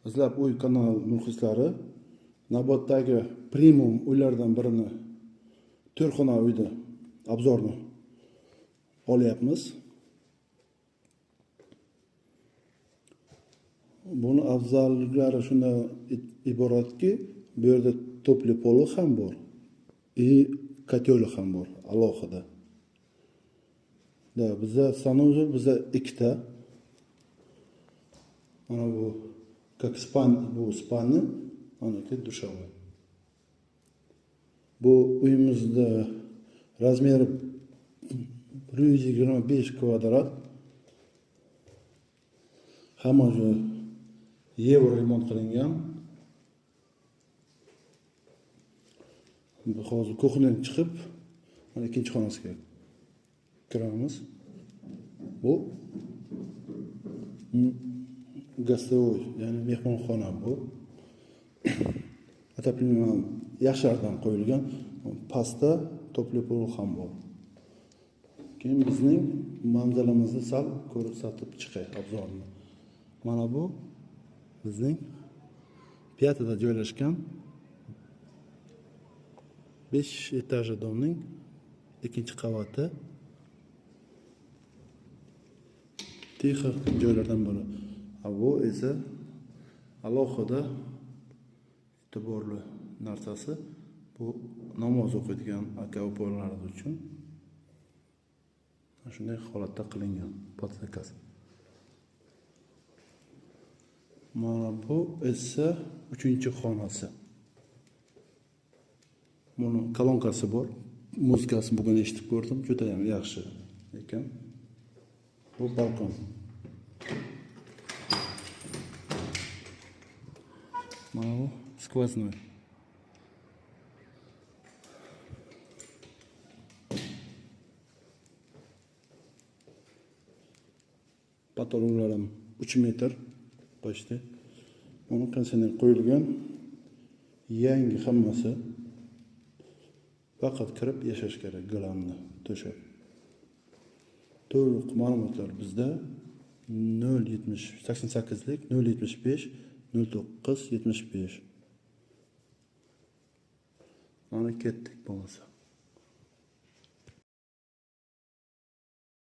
Izlab uy kanal muxlislari, navbatdagi premium uylardan birini 4 xona uyda obzorni olyapmiz. Buni afzalliklari shundan iboratki, bu yerda topli poli ham bor, kotyoli ham bor alohida. Da bizda sanuzul bizda ikkita. Mana bu как bu spani, mana bu dushovoy. Bu uyimizda razmeri 125 kvadrat. Hamma joy yevro remont qilingan. Hozir kuxnadan chiqib, mana ikkinchi xonasiga kiramiz. Bu gastovoy, ya'ni mehmonxona bu. Отопление yaxshilardan qo'yilgan. Pastda topli pol ham bor. Keyin bizning manzilimizni sal ko'rsatib chiqay obzorni. Mana bu bizning 5-da joylashgan 5 etajli domning ikkinchi qavati. Tixi joylardan biri. Bu esa alohida e'tiborli narsasi, bu namoz o'qiydigan aka-ukalar uchun shunday holatda qilingan podstrakasi. Mana bu esa 3-xonasi. Buni kolonkasi bor. Muzikasi bugun eshitib ko'rdim, juda ham yaxshi ekan. Bu balkon. Mana bu skvoznoy. Patologlarim 3 metr почти. Uni kondisioner qo'yilgan. Yangi hammasi. Faqat kirib yashash kerak, gilamni to'shab. To'liq ma'lumotlar bizda 088lik 075 0975. Mana ketdik bo'lmasa.